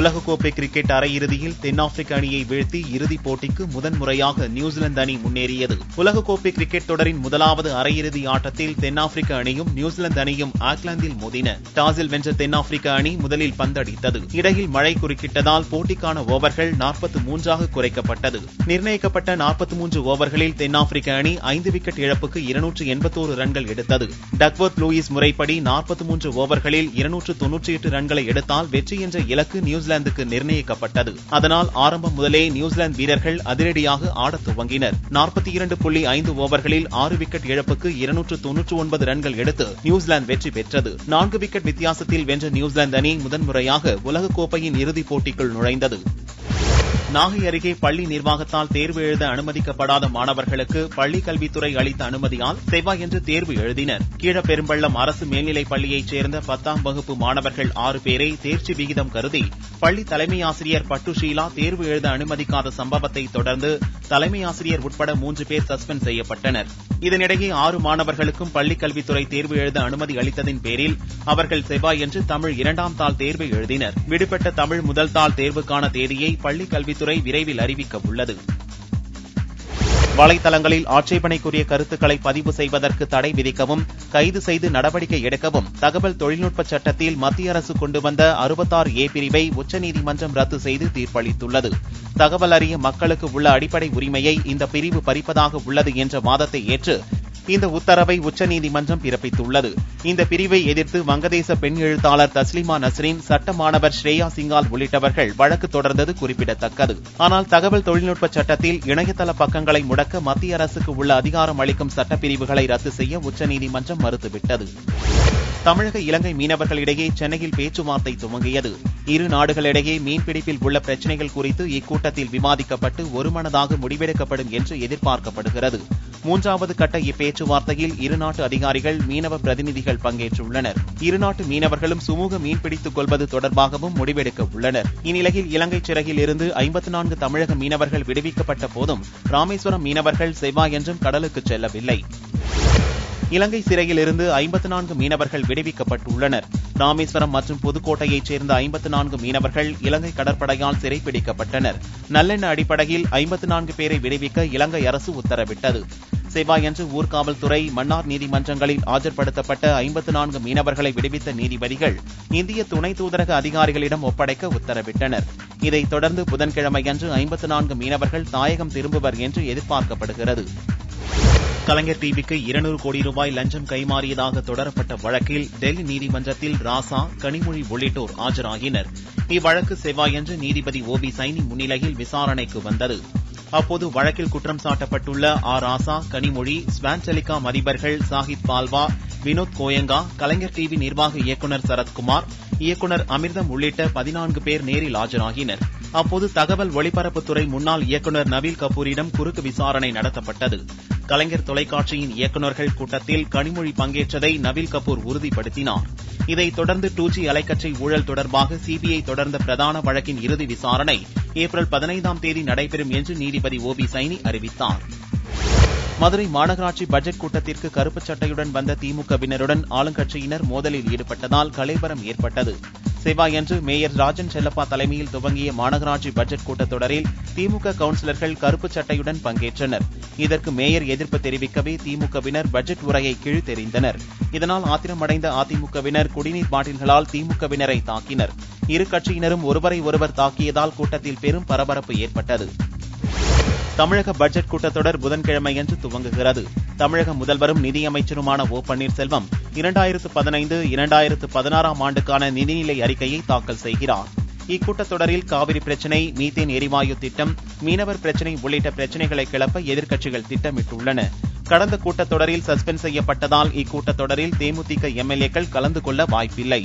உலகக்கோப்பை கிரிக்கெட் அரையிறுதியில் தென்னாப்பிரிக்க அணியை வீழ்த்தி இறுதிப் போட்டிக்கு முதன்முறையாக நியூசிலாந்து அணி முன்னேறியது. உலகக்கோப்பை கிரிக்கெட் தொடரின் முதலாவது அரையிறுதி ஆட்டத்தில் தென்னாப்பிரிக்க அணியும் நியூசிலாந்து அணியும் ஆக்லாந்தில் மோதின. டாஸில் வென்ற தென்னாப்பிரிக்க அணி முதலில் பந்தடித்தது. இடையில் மழை குறுக்கிட்டதால் போட்டிக்கான ஓவர்கள் 43ஆக குறைக்கப்பட்டது. நிர்ணயிக்கப்பட்ட 43 ஓவர்களில் தென்னாப்பிரிக்க அணி 5 விக்கெட் இழப்புக்கு 281 ரன்கள் எடுத்தது. டக்வர்த் லூயிஸ் முறைப்படி 43 ஓவர்களில் 298 ரன்களை எடுத்தால் வெற்றி என்ற இலக்கு நியூசிலாந்துக்கு நிர்ணயிக்கப்பட்டது. அதனால் ஆரம்பம் முதலே நியூசிலாந்து வீரர்கள் அதிரடியாக ஆடத் துவங்கினர். 42.5 ஓவர்களில் 6 விக்கெட் இழப்புக்கு 299 ரன்கள் எடுத்து நியூசிலாந்து வெற்றி பெற்றது. 4 விக்கெட் வித்தியாசத்தில் வென்ற நியூசிலாந்து அணி முதன்முறையாக உலகக்கோப்பையின் இறுதிப் போட்டிக்குள் நுழைந்தது. நாகை அருகே பள்ளி நிர்வாகத்தால் தேர்வு எழுத அனுமதிக்கப்படாத மாணவர்களுக்கு பள்ளிக் கல்வித்துறை அளித்த அனுமதியால் செவ்வாயன்று தேர்வு எழுதினர். கீழப்பெரும்பள்ளம் அரசு மேல்நிலைப் பள்ளியைச் சேர்ந்த 10ஆம் வகுப்பு மாணவர்கள் 6 பேரை தேர்ச்சி விகிதம் கருதி பள்ளி தலைமை ஆசிரியர் பட்டு ஷீலா தேர்வு எழுத அனுமதிக்காத சம்பவத்தை தொடர்ந்து தலைமை ஆசிரியர் உட்பட 3 பேர் சஸ்பெண்ட் செய்யப்பட்டனர். இதனிடையே 6 மாணவர்களுக்கும் பள்ளிக் கல்வித்துறை தேர்வு எழுத அனுமதி அளித்ததின் பேரில் அவர்கள் செவ்வாயன்று தமிழ் 2ஆம் தாள் தேர்வை எழுதினர். விடுபட்ட தமிழ் முதல் தாள் தேர்வுக்கான தேதியை பள்ளிக் கல்வித்துறை விரைவில் அறிவிக்க உள்ளது. வலைதளங்களில் ஆட்சேபனைக்குரிய கருத்துக்களை பதிவு செய்வதற்கு தடை விதிக்கவும் கைது செய்து நடவடிக்கை எடுக்கவும் தகவல் தொழில்நுட்ப சட்டத்தில் மத்திய அரசு கொண்டு வந்த 66A பிரிவை உச்சநீதிமன்றம் ரத்து செய்து தீர்ப்பளித்துள்ளது. தகவல் அறிய மக்களுக்கு உள்ள அடிப்படை உரிமையை இந்த பிரிவு பறிப்பதாக உள்ளது என்ற வாதத்தை ஏற்று இந்த உத்தரவை உச்சநீதிமன்றம் பிறப்பித்துள்ளது. இந்த பிரிவை எதிர்த்து வங்கதேச பெண் எழுத்தாளர் தஸ்லிமா நஸ்ரீன், சட்ட மாணவர் ஸ்ரேயா சிங்கால் உள்ளிட்டவர்கள் வழக்கு தொடர்ந்தது குறிப்பிடத்தக்கது. ஆனால் தகவல் தொழில்நுட்ப சட்டத்தில் இணையதள பக்கங்களை முடக்க மத்திய அரசுக்கு உள்ள அதிகாரம் அளிக்கும் சட்டப்பிரிவுகளை ரத்து செய்ய உச்சநீதிமன்றம் மறுத்துவிட்டது. தமிழக இலங்கை மீனவர்களிடையே சென்னையில் பேச்சுவார்த்தை துவங்கியது. இரு நாடுகளிடையே மீன்பிடிப்பில் உள்ள பிரச்சினைகள் குறித்து இக்கூட்டத்தில் விவாதிக்கப்பட்டு ஒருமனதாக முடிவெடுக்கப்படும் என்று எதிர்பார்க்கப்படுகிறது. 3வது கட்ட இப்பேச்சுவார்த்தையில் இருநாட்டு அதிகாரிகள், மீனவ பிரதிநிதிகள் பங்கேற்றுள்ளனர். இருநாட்டு மீனவர்களும் சுமூக மீன்பிடித்துக் கொள்வது தொடர்பாகவும் முடிவெடுக்க உள்ளனர். இந்நிலையில் இலங்கை சிறையில் இருந்து 54 தமிழக மீனவர்கள் விடுவிக்கப்பட்ட போதும் ராமேஸ்வரம் மீனவர்கள் செவ்வாயன்றும் கடலுக்கு செல்லவில்லை. இலங்கை சிறையில் இருந்து 54 மீனவர்கள் விடுவிக்கப்பட்டுள்ளனர். ராமேஸ்வரம் மற்றும் புதுக்கோட்டையைச் சேர்ந்த 54 மீனவர்கள் இலங்கை கடற்படையால் சிறைப்பிடிக்கப்பட்டனர். நல்லெண்ண அடிப்படையில் 54 பேரை விடுவிக்க இலங்கை அரசு உத்தரவிட்டது. செவ்வாயன்று ஊர்காவல்துறை, மன்னார் நீதிமன்றங்களில் ஆஜர்படுத்தப்பட்ட 54 மீனவர்களை விடுவித்த நீதிபதிகள் இந்திய துணை தூதரக அதிகாரிகளிடம் ஒப்படைக்க உத்தரவிட்டனர். இதைத் தொடர்ந்து புதன்கிழமையன்று 54 மீனவர்கள் தாயகம் திரும்புவர் என்று எதிர்பார்க்கப்படுகிறது. கலைஞர் டிவிக்கு 200 கோடி ரூபாய் லஞ்சம் கைமாறியதாக தொடரப்பட்ட வழக்கில் டெல்லி நீதிமன்றத்தில் ராசா, கனிமொழி உள்ளிட்டோர் ஆஜராகினர். இவ்வழக்கு செவ்வாயன்று நீதிபதி OB சைனி முன்னிலையில் விசாரணைக்கு வந்தது. அப்போது வழக்கில் குற்றம் சாட்டப்பட்டுள்ள ராசா, கனிமொழி, ஸ்வான் டெலிகாம் அதிபர்கள் சாஹித் பால்வா, வினோத் கோயங்கா, கலைஞர் டிவி நிர்வாக இயக்குநர் சரத்குமார், இயக்குநர் அமிர்தம் உள்ளிட்ட 14 பேர் நேரில் ஆஜராகினர். அப்போது தகவல் ஒலிபரப்புத்துறை முன்னாள் இயக்குநர் நவீல் கபூரிடம் குறுக்கு விசாரணை நடத்தப்பட்டது. கலைஞர் தொலைக்காட்சியின் இயக்குநர்கள் கூட்டத்தில் கனிமொழி பங்கேற்றதை நவீல் கபூர் உறுதிப்படுத்தினார். இதைத் தொடர்ந்து 2G அலைக்கற்றை ஊழல் தொடர்பாக சிபிஐ தொடர்ந்த பிரதான வழக்கின் இறுதி விசாரணை ஏப்ரல் 15ஆம் தேதி நடைபெறும் என்று நீதிபதி OB சைனி அறிவித்தார். மதுரை மாநகராட்சி பட்ஜெட் கூட்டத்திற்கு கருப்புச் சட்டையுடன் வந்த திமுகவினருடன் ஆளுங்கட்சியினர் மோதலில் ஈடுபட்டதால் கலவரம் ஏற்பட்டது. செவ்வாயன்று மேயர் ராஜன் செல்லப்பா தலைமையில் துவங்கிய மாநகராட்சி பட்ஜெட் கூட்டத்தொடரில் திமுக கவுன்சிலர்கள் கருப்புச் சட்டையுடன் பங்கேற்றனர். இதற்கு மேயர் எதிர்ப்பு தெரிவிக்கவே திமுகவினர் பட்ஜெட் உரையை கிழித்தெறிந்தனர். இதனால் ஆத்திரமடைந்த அதிமுகவினர் குடிநீர் பாட்டில்களால் திமுகவினரை தாக்கினர். இரு கட்சியினரும் ஒருவரை ஒருவர் தாக்கியதால் கூட்டத்தில் பெரும் பரபரப்பு ஏற்பட்டது. தமிழக பட்ஜெட் கூட்டத்தொடர் புதன்கிழமையன்று துவங்குகிறது. தமிழக முதல்வரும் நிதியமைச்சருமான O பன்னீர்செல்வம் 2015-2016 ஆண்டுக்கான நிதிநிலை அறிக்கையை தாக்கல் செய்கிறார். இக்கூட்டத்தொடரில் காவிரி பிரச்சினை, மீத்தேன் எரிவாயு திட்டம், மீனவர் பிரச்சினை உள்ளிட்ட பிரச்சினைகளை கிளப்ப எதிர்க்கட்சிகள் திட்டமிட்டுள்ளன. கடந்த கூட்டத்தொடரில் சஸ்பெண்ட் செய்யப்பட்டதால் இக்கூட்டத்தொடரில் தேமுதிக MLAக்கள் கலந்து கொள்ள வாய்ப்பில்லை.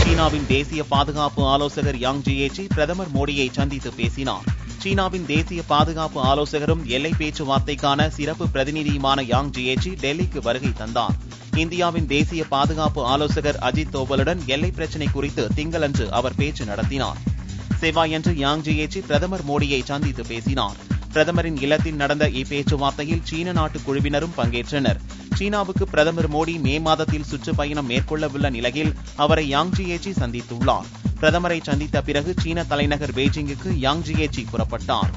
சீனாவின் தேசிய பாதுகாப்பு ஆலோசகர் யாங் ஜியேச்சி பிரதமர் மோடியை சந்தித்து பேசினார். சீனாவின் தேசிய பாதுகாப்பு ஆலோசகரும் எல்லை பேச்சுவார்த்தைக்கான சிறப்பு பிரதிநிதியுமான யாங் ஜியேச்சி டெல்லிக்கு வருகை தந்தார். இந்தியாவின் தேசிய பாதுகாப்பு ஆலோசகர் அஜித் தோவலுடன் எல்லை பிரச்சினை குறித்து திங்களன்று அவர் பேச்சு நடத்தினார். செவ்வாயன்று யாங் ஜியேச்சி பிரதமர் மோடியை சந்தித்து பேசினார். பிரதமரின் இல்லத்தில் நடந்த இப்பேச்சுவார்த்தையில் சீன நாட்டு குழுவினரும் பங்கேற்றனர். சீனாவுக்கு பிரதமர் மோடி மே மாதத்தில் சுற்றுப்பயணம் மேற்கொள்ளவுள்ள நிலையில் அவரை யாங் ஜியேச்சி சந்தித்துள்ளார். பிரதமரை சந்தித்த பிறகு சீன தலைநகர் பெய்ஜிங்குக்கு யாங் ஜியேச்சி புறப்பட்டார்.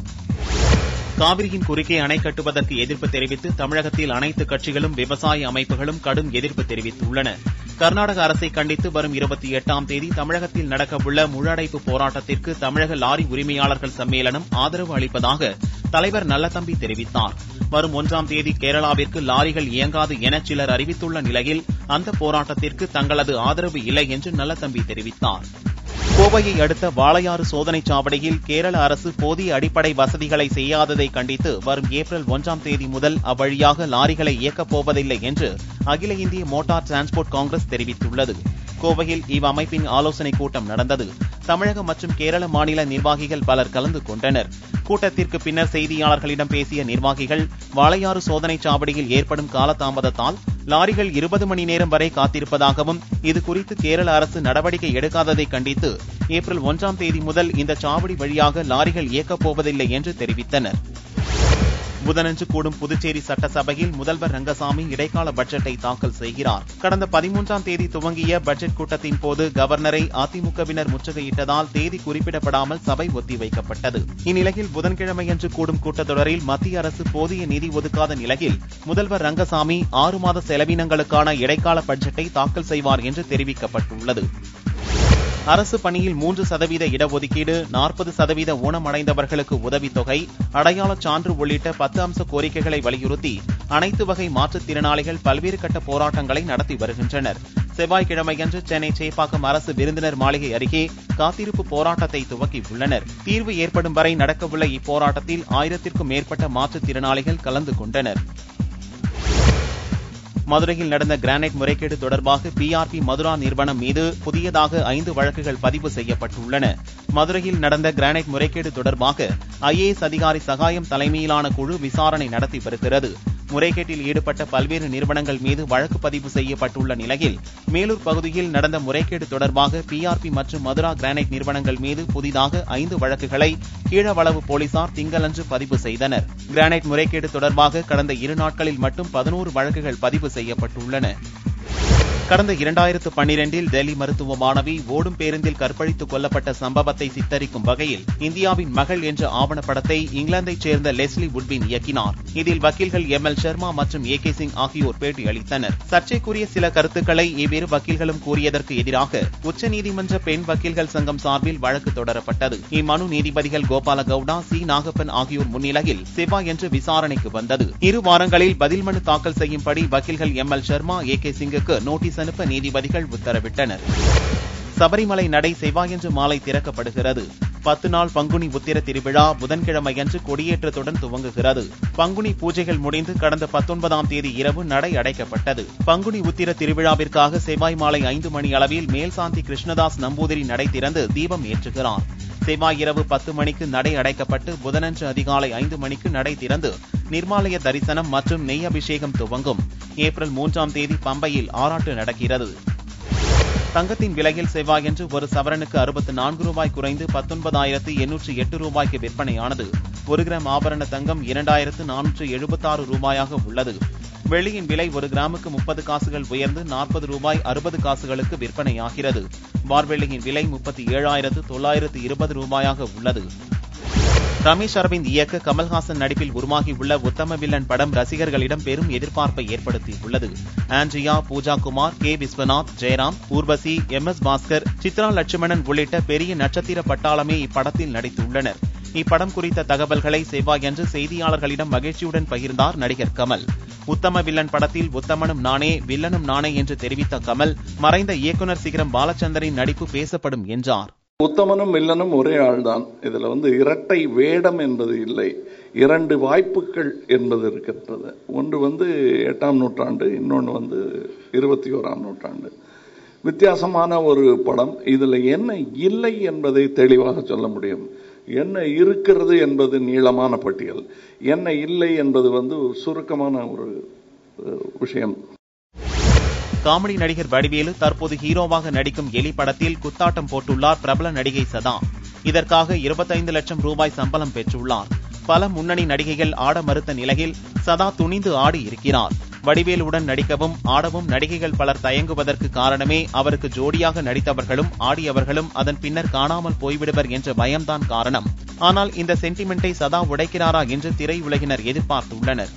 காவிரியின் குறுக்கே அணை கட்டுவதற்கு எதிர்ப்பு தெரிவித்து தமிழகத்தில் அனைத்து கட்சிகளும் விவசாய அமைப்புகளும் கடும் எதிர்ப்பு தெரிவித்துள்ளன. கர்நாடக அரசை கண்டித்து வரும் 28ஆம் தேதி தமிழகத்தில் நடக்கவுள்ள முழு அடைப்பு போராட்டத்திற்கு தமிழக லாரி உரிமையாளர்கள் சம்மேளனம் ஆதரவு அளிப்பதாக தலைவர் நல்லதம்பி தெரிவித்தார். வரும் 1ஆம் தேதி கேரளாவிற்கு லாரிகள் இயங்காது என சிலர் அறிவித்துள்ள நிலையில் அந்த போராட்டத்திற்கு தங்களது ஆதரவு இல்லை என்று நல்லதம்பி தெரிவித்தார். கோவையை அடுத்த வாளையாறு சோதனைச் சாவடியில் கேரள அரசு போதிய அடிப்படை வசதிகளை செய்யாததை கண்டித்து வரும் ஏப்ரல் 1ஆம் தேதி முதல் அவ்வழியாக லாரிகளை இயக்கப் போவதில்லை என்று அகில இந்திய மோட்டார் டிரான்ஸ்போர்ட் காங்கிரஸ் தெரிவித்துள்ளது. கோவையில் இவ்வமைப்பின் ஆலோசனைக் கூட்டம் நடந்தது. தமிழகம் மற்றும் கேரள மாநில நிர்வாகிகள் பலர் கலந்து கொண்டனர். கூட்டத்திற்கு பின்னர் செய்தியாளர்களிடம் பேசிய நிர்வாகிகள் வாளையாறு சோதனைச் சாவடியில் ஏற்படும் காலதாமதத்தால் லாரிகள் 20 மணி நேரம் வரை காத்திருப்பதாகவும் இதுகுறித்து கேரள அரசு நடவடிக்கை எடுக்காததை கண்டித்து ஏப்ரல் 1ஆம் தேதி முதல் இந்த சாவடி வழியாக லாரிகள் இயக்கப் போவதில்லை என்று தெரிவித்தனர். புதனன்று கூடும் புதுச்சேரி சட்டசபையில் முதல்வர் ரங்கசாமி இடைக்கால பட்ஜெட்டை தாக்கல் செய்கிறார். கடந்த 13ஆம் தேதி துவங்கிய பட்ஜெட் கூட்டத்தின் போது கவர்னரை அதிமுகவினர் முற்றுகையிட்டதால் தேதி குறிப்பிடப்படாமல் சபை ஒத்திவைக்கப்பட்டது. இந்நிலையில் புதன்கிழமையன்று கூடும் கூட்டத்தொடரில் மத்திய அரசு போதிய நிதி ஒதுக்காத நிலையில் முதல்வர் ரங்கசாமி 6 மாத செலவினங்களுக்கான இடைக்கால பட்ஜெட்டை தாக்கல் செய்வார் என்று தெரிவிக்கப்பட்டுள்ளது. அரசு பணியில் 3% இடஒதுக்கீடு, 40% ஊனமடைந்தவர்களுக்கு உதவித்தொகை, அடையாளச் சான்று உள்ளிட்ட 10 அம்ச கோரிக்கைகளை வலியுறுத்தி அனைத்து வகை மாற்றுத்திறனாளிகள் பல்வேறு கட்ட போராட்டங்களை நடத்தி வருகின்றனர். செவ்வாய்க்கிழமையன்று சென்னை சேப்பாக்கம் அரசு விருந்தினர் மாளிகை அருகே காத்திருப்பு போராட்டத்தை துவக்கியுள்ளனர். தீர்வு ஏற்படும் வரை நடக்கவுள்ள இப்போராட்டத்தில் 1000க்கும் மேற்பட்ட மாற்றுத்திறனாளிகள் கலந்து கொண்டனர். மதுரையில் நடந்த கிரானைட் முறைகேடு தொடர்பாக பிஆர்பி மதுரா நிறுவனம் மீது புதியதாக 5 வழக்குகள் பதிவு செய்யப்பட்டுள்ளன. மதுரையில் நடந்த கிரானைட் முறைகேடு தொடர்பாக ஐஏஎஸ் அதிகாரி சகாயம் தலைமையிலான குழு விசாரணை நடத்தி வருகிறது. முறைகேட்டில் ஈடுபட்ட பல்வேறு நிறுவனங்கள் மீது வழக்கு பதிவு செய்யப்பட்டுள்ள நிலையில் மேலூர் பகுதியில் நடந்த முறைகேடு தொடர்பாக பிஆர்பி மற்றும் மதுரா கிரானைட் நிறுவனங்கள் மீது புதிதாக 5 வழக்குகளை கீழவளவு போலீசார் திங்களன்று பதிவு செய்தனர். கிரானைட் முறைகேடு தொடர்பாக கடந்த 2 நாட்களில் மட்டும் 11 வழக்குகள் பதிவு செய்யப்பட்டுள்ளன. கடந்த 2012இல் டெல்லி மருத்துவ மாணவி ஓடும் பேருந்தில் கற்பழித்துக் கொல்லப்பட்ட சம்பவத்தை சித்தரிக்கும் வகையில் இந்தியாவின் மகள் என்ற ஆவணப்படத்தை இங்கிலாந்தைச் சேர்ந்த லெஸ்லி உட்பின் இயக்கினார். இதில் வக்கீல்கள் எம்எல் சர்மா மற்றும் ஏகே சிங் ஆகியோர் பேட்டியளித்தனர். சர்ச்சைக்குரிய சில கருத்துக்களை இவ்விரு வக்கீல்களும் கூறியதற்கு எதிராக உச்சநீதிமன்ற பெண் வக்கீல்கள் சங்கம் சார்பில் வழக்கு தொடரப்பட்டது. இம்மனு நீதிபதிகள் கோபால கவுடா, சி நாகப்பன் ஆகியோர் முன்னிலையில் செவ்வாயன்று விசாரணைக்கு வந்தது. 2 வாரங்களில் பதில் மனு தாக்கல் செய்யும்படி வக்கீல்கள் எம்எல் சர்மா, ஏகே சிங்குக்கு நோட்டீஸ் அனுப்ப நீதிபதிகள் உத்தரவிட்டனர். சபரிமலை நடை செவ்வாயன்று மாலை திறக்கப்படுகிறது. 10 நாள் பங்குனி உத்திர திருவிழா புதன்கிழமையன்று கொடியேற்றத்துடன் துவங்குகிறது. பங்குனி பூஜைகள் முடிந்து கடந்த 19ஆம் தேதி இரவு நடை அடைக்கப்பட்டது. பங்குனி உத்திர திருவிழாவிற்காக செவ்வாய் மாலை 5 மணி அளவில் மேல்சாந்தி கிருஷ்ணதாஸ் நம்பூதிரி நடை திறந்து தீபம் ஏற்றுகிறார். செவ்வாய் இரவு 10 மணிக்கு நடை அடைக்கப்பட்டு புதனன்று அதிகாலை 5 மணிக்கு நடை திறந்து நிர்மாலய தரிசனம் மற்றும் நெய் அபிஷேகம் துவங்கும். ஏப்ரல் 3ஆம் தேதி பம்பையில் ஆராட்டு நடக்கிறது. தங்கத்தின் விலையில் செவ்வாயன்று ஒரு சவரனுக்கு 64 ரூபாய் குறைந்து 19,808 ரூபாய்க்கு விற்பனையானது. 1 கிராம் ஆபரண தங்கம் 2,476 ரூபாயாக உள்ளது. வெள்ளியின் விலை 1 கிராமுக்கு 30 காசுகள் உயர்ந்து 40 ரூபாய் 60 காசுகளுக்கு விற்பனையாகிறது. பார்வெள்ளியின் விலை 37,920 ரூபாயாக உள்ளது. ரமேஷ் அரவிந்த் இயக்க கமல்ஹாசன் நடிப்பில் உருவாகியுள்ள உத்தம வில்லன் படம் ரசிகர்களிடம் பெரும் எதிர்பார்ப்பை ஏற்படுத்தியுள்ளது. Andrea, Pooja Kumar, K Viswanath, Jayaram, Urvashi, MS Bhaskar, Chitra Lakshmanan உள்ளிட்ட பெரிய நட்சத்திர பட்டாளமே இப்படத்தில் நடித்துள்ளனர். இப்படம் குறித்த தகவல்களை செவ்வாயன்று செய்தியாளர்களிடம் மகிழ்ச்சியுடன் பகிர்ந்தார் நடிகர் கமல். உத்தம வில்லன் படத்தில் உத்தமனும் நானே, வில்லனும் நானே என்று தெரிவித்த கமல், மறைந்த இயக்குநர் சிகரம் பாலச்சந்தரின் நடிப்பு பேசப்படும் என்றார். உத்தமனும் வில்லனும் ஒரே ஆள்தான். இதுல இரட்டை வேடம் என்பது இல்லை, 2 வாய்ப்புகள் என்பது இருக்கின்றது. ஒன்று 8ஆம் நூற்றாண்டு, இன்னொன்று 21ஆம் நூற்றாண்டு. வித்தியாசமான ஒரு படம். இதுல என்ன இல்லை என்பதை தெளிவாக சொல்ல முடியும். என்ன இருக்கிறது என்பது நீளமான பட்டியல், என்ன இல்லை என்பது சுருக்கமான ஒரு விஷயம். காமெடி நடிகர் வடிவேலு தற்போது ஹீரோவாக நடிக்கும் எலி படத்தில் குத்தாட்டம் போட்டுள்ளார் பிரபல நடிகை சதா. இதற்காக 25 லட்சம் ரூபாய் சம்பளம் பெற்றுள்ளார். பல முன்னணி நடிகைகள் ஆட மறுத்த நிலையில் சதா துணிந்து ஆடி இருக்கிறார். வடிவேலுடன் நடிக்கவும் ஆடவும் நடிகைகள் பலர் தயங்குவதற்கு காரணமே அவருக்கு ஜோடியாக நடித்தவர்களும் ஆடியவர்களும் அதன் பின்னர் காணாமல் போய்விடுவர் என்ற பயம்தான் காரணம். ஆனால் இந்த சென்டிமெண்டை சதா உடைக்கிறாரா என்று திரையுலகினர் எதிர்பார்த்துள்ளனர்.